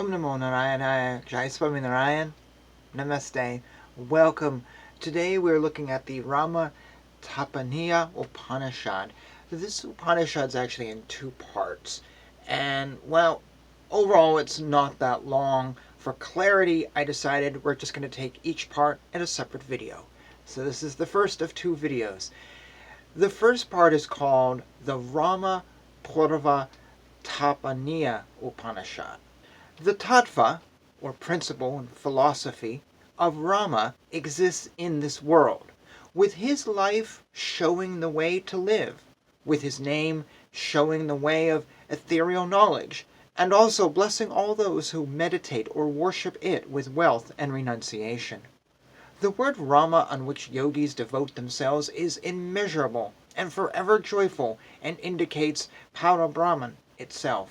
Om Namo Narayana, Jai Swami Narayan, Namaste. Welcome. Today we're looking at the Rama Tapaniya Upanishad. This Upanishad is actually in two parts. And, well, overall it's not that long. For clarity, I decided we're just going to take each part in a separate video. So this is the first of two videos. The first part is called the Rama Purva Tapaniya Upanishad. The tattva, or principle and philosophy, of Rama exists in this world, with his life showing the way to live, with his name showing the way of ethereal knowledge, and also blessing all those who meditate or worship it with wealth and renunciation. The word Rama on which yogis devote themselves is immeasurable and forever joyful and indicates Parabrahman itself.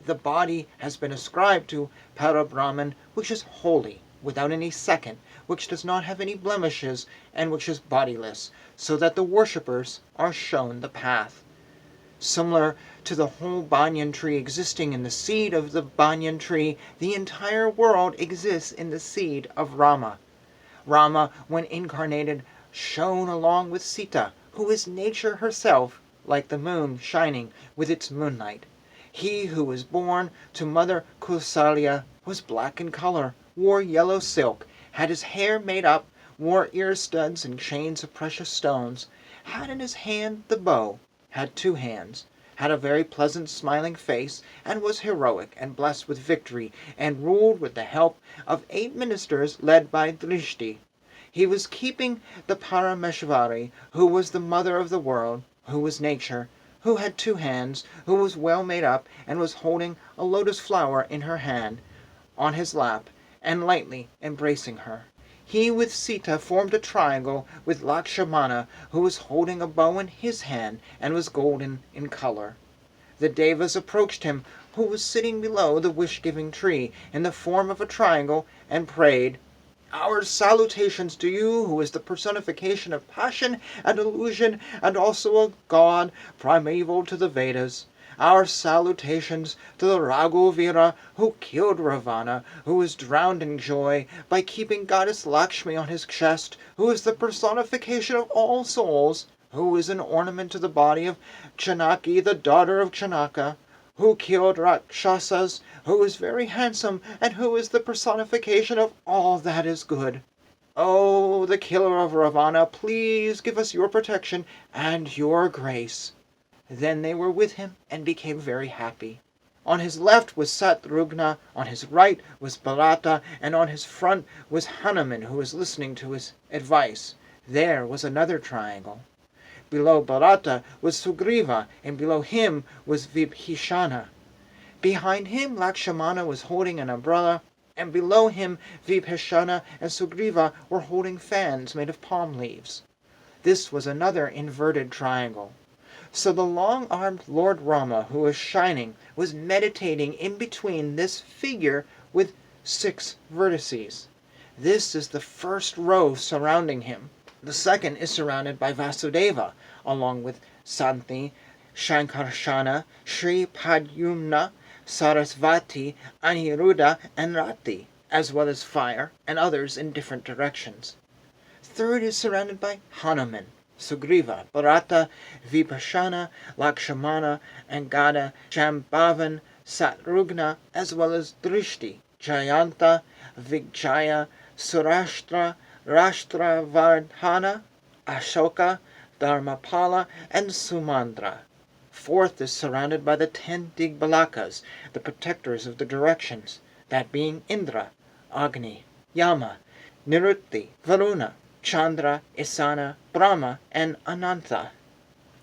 The body has been ascribed to Parabrahman, which is holy, without any second, which does not have any blemishes, and which is bodiless, so that the worshippers are shown the path. Similar to the whole banyan tree existing in the seed of the banyan tree, the entire world exists in the seed of Rama. Rama, when incarnated, shone along with Sita, who is nature herself, like the moon shining with its moonlight. He who was born to Mother Kausalya was black in color, wore yellow silk, had his hair made up, wore ear studs and chains of precious stones, had in his hand the bow, had two hands, had a very pleasant smiling face, and was heroic and blessed with victory, and ruled with the help of 8 ministers led by Drishti. He was keeping the Parameshvari, who was the mother of the world, who was nature, who had 2 hands, who was well made up, and was holding a lotus flower in her hand, on his lap, and lightly embracing her. He with Sita formed a triangle with Lakshmana, who was holding a bow in his hand, and was golden in color. The Devas approached him, who was sitting below the wish-giving tree, in the form of a triangle, and prayed, "Our salutations to you, who is the personification of passion and illusion, and also a god primeval to the Vedas. Our salutations to the Raghuvira, who killed Ravana, who was drowned in joy by keeping goddess Lakshmi on his chest, who is the personification of all souls, who is an ornament to the body of Janaki, the daughter of Janaka, who killed Rakshasas, who is very handsome, and who is the personification of all that is good. Oh, the killer of Ravana, please give us your protection and your grace." Then they were with him and became very happy. On his left was Satrugna, on his right was Bharata, and on his front was Hanuman, who was listening to his advice. There was another triangle. Below Bharata was Sugriva, and below him was Vibhishana. Behind him Lakshmana was holding an umbrella, and below him Vibhishana and Sugriva were holding fans made of palm leaves. This was another inverted triangle. So the long-armed Lord Rama, who was shining, was meditating in between this figure with 6 vertices. This is the first row surrounding him. The second is surrounded by Vasudeva, along with Santi, Shankarshana, Sri Padyumna, Sarasvati, Aniruddha, and Rati, as well as fire and others in different directions. Third is surrounded by Hanuman, Sugriva, Bharata, Vibhishana, Lakshmana, Angada, Shambhavan, Satrugna, as well as Drishti, Jayanta, Vijaya, Surashtra, Rashtravardhana, Ashoka, Dharmapala, and Sumandra. Fourth is surrounded by the 10 Digbalakas, the protectors of the directions, that being Indra, Agni, Yama, Nirutti, Varuna, Chandra, Isana, Brahma, and Ananta.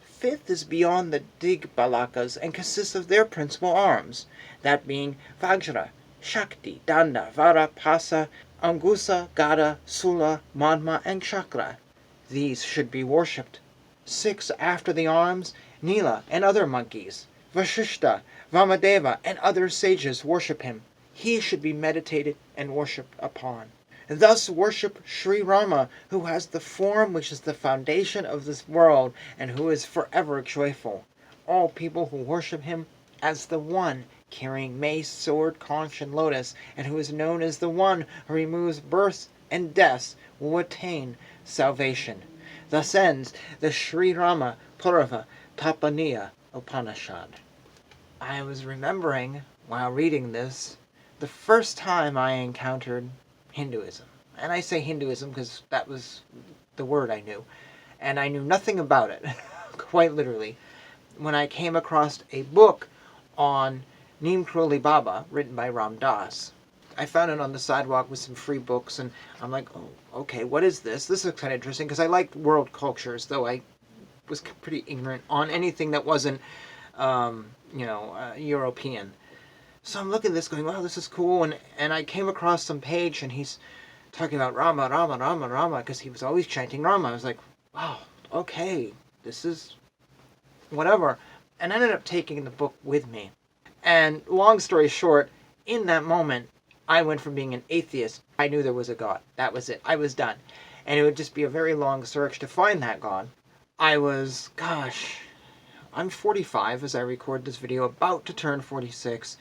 Fifth is beyond the Digbalakas and consists of their principal arms, that being Vajra, Shakti, Danda, Vara, Pasa, Angusa, Gada, Sula, Madma, and Chakra. These should be worshipped. 6 after the arms, Nila and other monkeys. Vashishta, Vamadeva, and other sages worship him. He should be meditated and worshipped upon. Thus worship Sri Rama, who has the form which is the foundation of this world, and who is forever joyful. All people who worship him as the one carrying mace, sword, conch, and lotus, and who is known as the one who removes births and deaths, will attain salvation. Thus ends the Sri Rama Purava Tapaniya Upanishad. I was remembering, while reading this, the first time I encountered Hinduism. And I say Hinduism because that was the word I knew. And I knew nothing about it, quite literally, when I came across a book on Neem Karoli Baba, written by Ram Dass. I found it on the sidewalk with some free books, and I'm like, oh, okay, what is this? This looks kind of interesting, because I liked world cultures, though I was pretty ignorant on anything that wasn't, European. So I'm looking at this going, wow, this is cool, and I came across some page, and he's talking about Rama, Rama, Rama, Rama, because he was always chanting Rama. I was like, wow, okay, this is whatever. And I ended up taking the book with me. And long story short, in that moment, I went from being an atheist. I knew there was a God. That was it. I was done. And it would just be a very long search to find that God. I was, I'm 45 as I record this video, about to turn 46.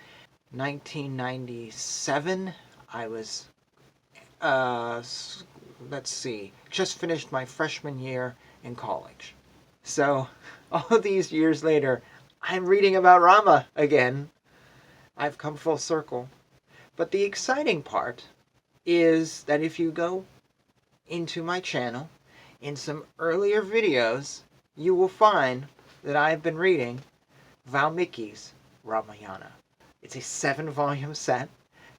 1997, I was, just finished my freshman year in college. So, all these years later, I'm reading about Rama again. I've come full circle. But the exciting part is that if you go into my channel, in some earlier videos, you will find that I've been reading Valmiki's Ramayana. It's a 7-volume set,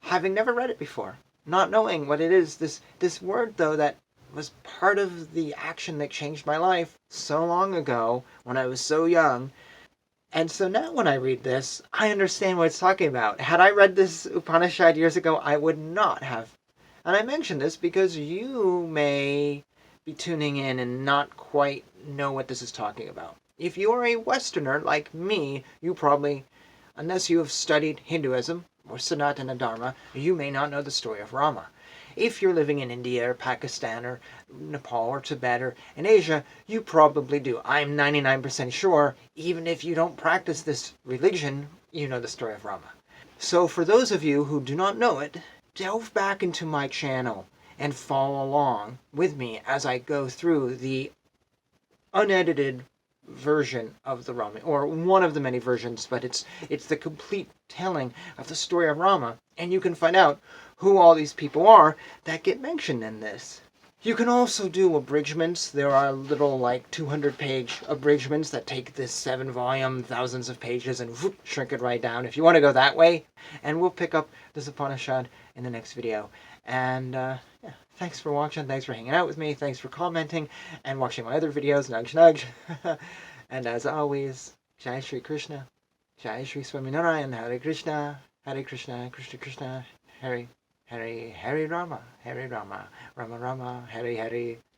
having never read it before, not knowing what it is. This word, though, that was part of the action that changed my life so long ago when I was so young. And so now when I read this, I understand what it's talking about. Had I read this Upanishad years ago, I would not have. And I mention this because you may be tuning in and not quite know what this is talking about. If you are a Westerner like me, you probably, unless you have studied Hinduism or Sanatana Dharma, you may not know the story of Rama. If you're living in India or Pakistan or Nepal or Tibet or in Asia, you probably do. I'm 99% sure, even if you don't practice this religion, you know the story of Rama. So for those of you who do not know it, delve back into my channel and follow along with me as I go through the unedited version of the Rama, or one of the many versions, but it's the complete telling of the story of Rama, and you can find out who all these people are that get mentioned in this. You can also do abridgments. There are little 200-page abridgments that take this 7-volume, thousands of pages, and whoop, shrink it right down if you want to go that way. And we'll pick up this Upanishad in the next video. And thanks for watching. Thanks for hanging out with me. Thanks for commenting and watching my other videos. Nudge, nudge. And as always, Jai Shri Krishna. Jai Shri Swaminarayan. Hare Krishna. Hare Krishna. Krishna Krishna. Hare Hare Rama, Rama Rama, Hare Hare.